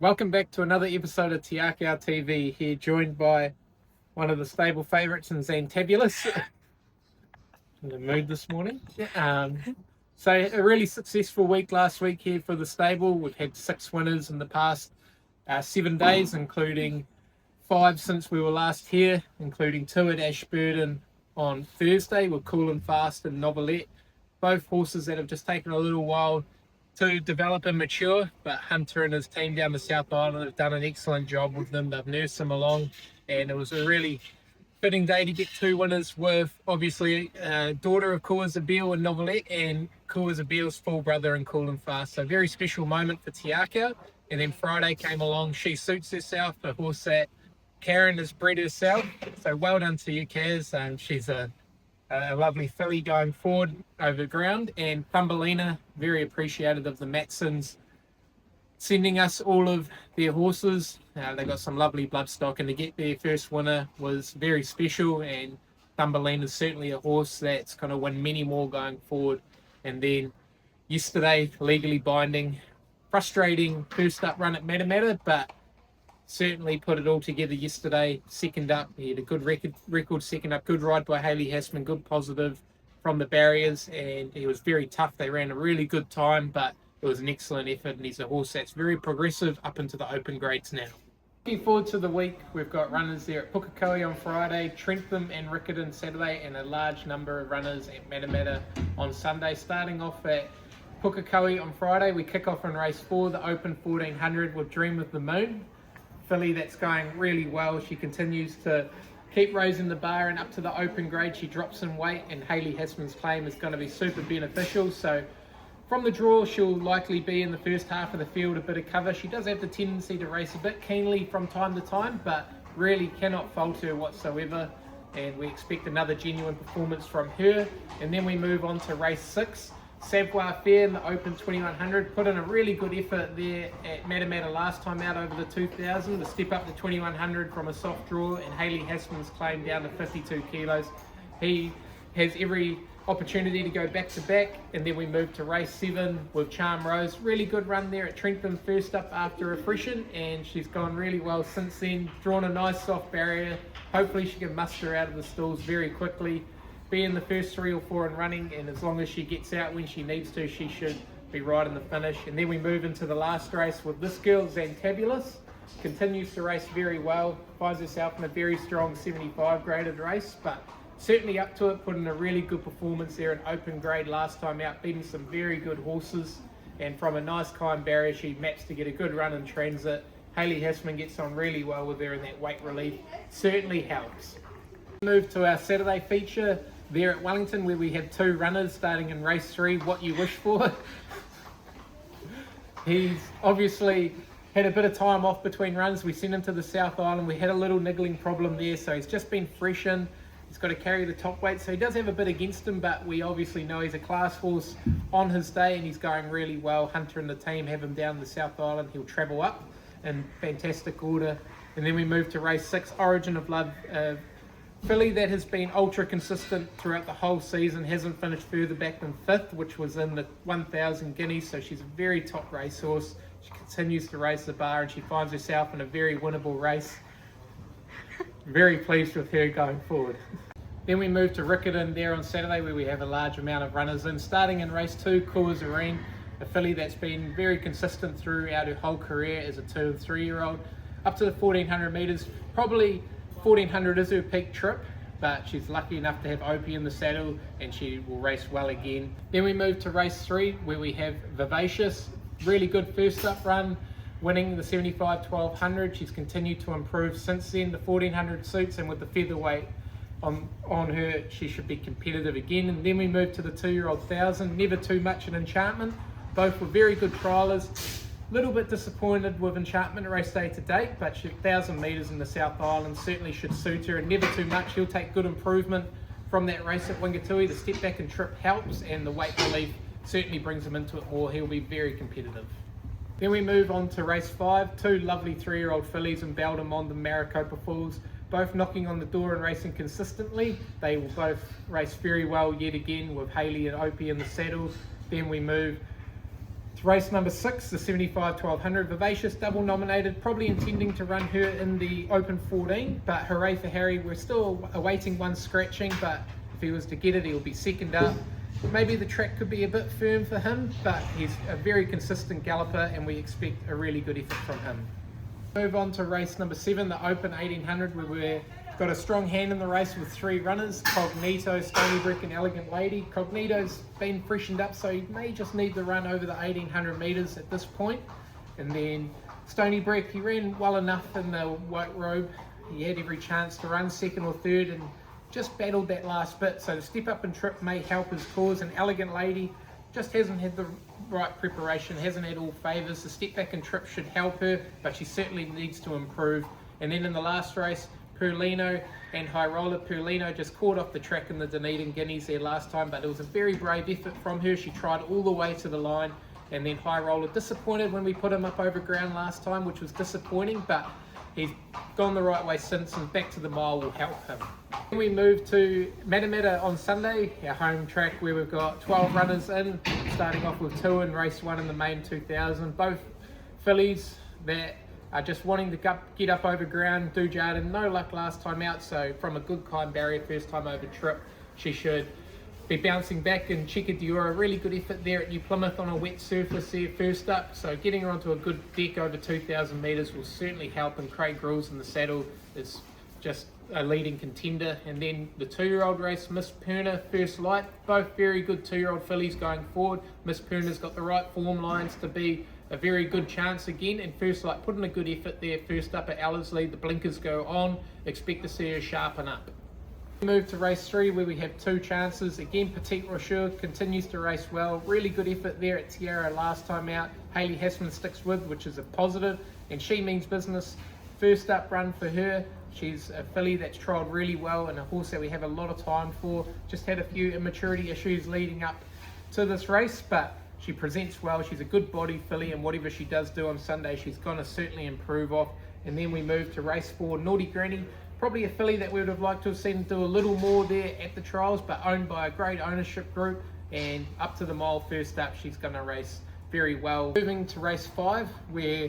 Welcome back to another episode of Akau TV. Here, joined by one of the stable favourites in Xantabulous. In the mood this morning. So a really successful week last week here for the stable. We've had 6 winners in the past 7 days, including 5 since we were last here, including 2 at Ashburton on Thursday with Cool and Fast and Novelette. Both horses that have just taken a little while to develop and mature, but Hunter and his team down the South Island have done an excellent job with them. They've nursed them along, and it was a really fitting day to get 2 winners with, obviously, daughter of Cool Isabel and Novelette, and Cool Isabel's full brother in Cool and Fast. So very special moment for Te Akau. And then Friday came along. She Suits Herself, the horse that Karen has bred herself. So well done to you, Kaz. She's a lovely filly going forward over ground. And Thumbelina, very appreciative of the Matsons sending us all of their horses. They got some lovely bloodstock, and to get their first winner was very special. And Thumbelina is certainly a horse that's going to win many more going forward. And then yesterday, legally binding, frustrating first up run at Matamata, but certainly put it all together yesterday. Second up, he had a good record second up, good ride by Hayley Hassman, good positive from the barriers, and he was very tough. They ran a really good time, but it was an excellent effort, and he's a horse that's very progressive up into the open grades now. Looking forward to the week, we've got runners there at Pukekohe on Friday, Wellington and Riccarton Saturday, and a large number of runners at Matamata on Sunday. Starting off at Pukekohe on Friday, we kick off in race 4, the Open 1400 with Dream of the Moon. Filly that's going really well. She continues to keep raising the bar, and up to the open grade she drops in weight, and Hayley Hassman's claim is going to be super beneficial. So from the draw, she'll likely be in the first half of the field, a bit of cover. She does have the tendency to race a bit keenly from time to time, but really cannot fault her whatsoever, and we expect another genuine performance from her. And then we move on to race 6, Savoir Faire in the Open 2100. Put in a really good effort there at Matamata last time out over the 2000 to step up to 2100 from a soft draw, and Hayley Hassman's claim down to 52 kilos. He has every opportunity to go back to back. And then we move to race 7 with Charm Rose. Really good run there at Trentham first up after a freshen, and she's gone really well since then. Drawn a nice soft barrier. Hopefully she can muster out of the stalls very quickly, be in the first 3 or 4 in running, and as long as she gets out when she needs to, she should be right in the finish. And then we move into the last race with this girl, Xantabulous. Continues to race very well, finds herself in a very strong 75 graded race, but certainly up to it. Put in a really good performance there in open grade last time out, beating some very good horses, and from a nice climb barrier she maps to get a good run in transit. Hayley Hassman gets on really well with her, and that weight relief certainly helps. Move to our Saturday feature there at Wellington, where we have 2 runners starting in race 3, What You Wish For. He's obviously had a bit of time off between runs. We sent him to the South Island. We had a little niggling problem there, so he's just been freshened. He's got to carry the top weight, so he does have a bit against him, but we obviously know he's a class horse on his day, and he's going really well. Hunter and the team have him down the South Island. He'll travel up in fantastic order. And then we move to race 6, Origin of Love. Filly that has been ultra consistent throughout the whole season, hasn't finished further back than 5th, which was in the 1,000 guineas, so she's a very top racehorse. She continues to raise the bar, and she finds herself in a very winnable race. Very pleased with her going forward. Then we move to Riccarton there on Saturday, where we have a large amount of runners in. Starting in race 2, Kouazarine, a filly that's been very consistent throughout her whole career as a 2 and 3 year old. Up to the 1400 metres, probably 1400 is her peak trip, but she's lucky enough to have Opie in the saddle, and she will race well again. Then we move to race 3, where we have Vivacious. Really good first up run, winning the 75 1200. She's continued to improve since then. The 1400 suits, and with the featherweight on her, she should be competitive again. And then we move to the 2-year-old 1000. Never Too Much and Enchantment. Both were very good trialers. Little bit disappointed with Enchantment race day to date, but 1,000 metres in the South Island certainly should suit her. And Never Too Much, he'll take good improvement from that race at Wingatui. The step back and trip helps, and the weight relief certainly brings him into it more. He'll be very competitive. Then we move on to race 5, 2 lovely 3-year-old fillies in Beldamond and Maricopa Falls, both knocking on the door and racing consistently. They will both race very well yet again with Hayley and Opie in the saddle. Then we move To race number 6, the 75-1200, Vivacious, double nominated, probably intending to run her in the Open 14, but hooray for Harry, we're still awaiting one scratching, but if he was to get it, he'll be second up. Maybe the track could be a bit firm for him, but he's a very consistent galloper and we expect a really good effort from him. Move on to race number 7, the Open 1800, where we've got a strong hand in the race with 3 runners, Cognito, Stony Brick and Elegant Lady. Cognito's been freshened up, so he may just need to run over the 1800 metres at this point. And then Stony Brick, he ran well enough in the white robe. He had every chance to run second or third and just battled that last bit. So the step up and trip may help his cause. And Elegant Lady just hasn't had the right preparation, hasn't had all favours. The step back and trip should help her, but she certainly needs to improve. And then in the last race, Perlino and High Roller. Perlino just caught off the track in the Dunedin Guineas there last time, but it was a very brave effort from her. She tried all the way to the line, and then High Roller disappointed when we put him up over ground last time, which was disappointing, but he's gone the right way since, and back to the mile will help him. Then we move to Matamata on Sunday, our home track, where we've got 12 runners in, starting off with 2 in race 1 in the main 2000. Both fillies that are just wanting to get up over ground. Do Jardin, no luck last time out, so from a good climb barrier, first time over trip, she should be bouncing back. And Chica Diora, really good effort there at New Plymouth on a wet surface there first up, so getting her onto a good deck over 2,000 metres will certainly help, and Craig Rules in the saddle is just a leading contender. And then the 2-year-old race, Miss Perna, First Light, both very good 2-year-old fillies going forward. Miss Perna's got the right form lines to be a very good chance again, and First Light put in a good effort there first up at Ellerslie. The blinkers go on, expect to see her sharpen up. We move to race 3, where we have 2 chances. Again, Petite Rochelle continues to race well, really good effort there at Tiara last time out. Hayley Hassman sticks with, which is a positive, and she means business. First up run for her. She's a filly that's trialled really well and a horse that we have a lot of time for. Just had a few immaturity issues leading up to this race, but she presents well. She's a good body filly, and whatever she does do on Sunday, she's going to certainly improve off. And then we move to race 4, Naughty Granny. Probably a filly that we would have liked to have seen do a little more there at the trials, but owned by a great ownership group, and up to the mile first up, she's going to race very well. Moving to race 5, where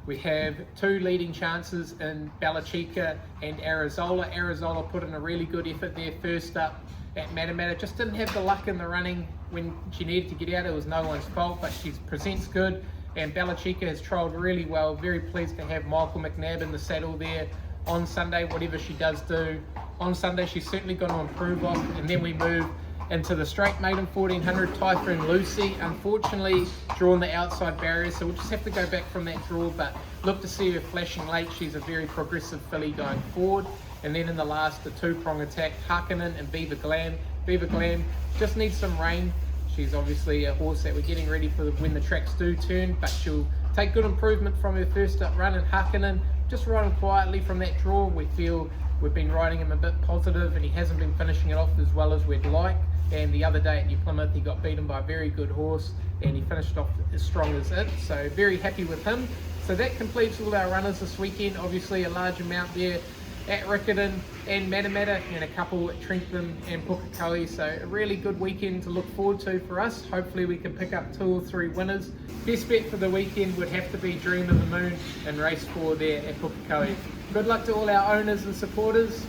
we have 2 leading chances in Bella Chica and Arizola. Arizola put in a really good effort there first up at Matamata. Just didn't have the luck in the running when she needed to get out. It was no one's fault, but she presents good. And Bella Chica has trialled really well. Very pleased to have Michael McNabb in the saddle there on Sunday. Whatever she does do on Sunday, she's certainly going to improve off. And then we move into the straight maiden 1400, Typhoon Lucy. Unfortunately, drawn the outside barrier, so we'll just have to go back from that draw, but look to see her flashing late. She's a very progressive filly going forward. And then in the last, the 2-prong attack, Harkonnen and Beaver Glam. Beaver Glam just needs some rain. She's obviously a horse that we're getting ready for when the tracks do turn, but she'll take good improvement from her first up run. And Harkonnen, just riding quietly from that draw. We feel we've been riding him a bit positive, and he hasn't been finishing it off as well as we'd like. And the other day at New Plymouth, he got beaten by a very good horse, and he finished off as strong as it. So very happy with him. So that completes all our runners this weekend. Obviously a large amount there at Riccarton and Matamata, and a couple at Trentham and Pukekohe. So a really good weekend to look forward to for us. Hopefully we can pick up 2 or 3 winners. Best bet for the weekend would have to be Dream of the Moon and race 4 there at Pukekohe. Good luck to all our owners and supporters.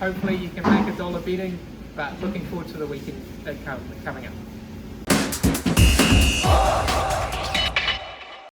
Hopefully you can make $1 betting, but looking forward to the weekend coming up.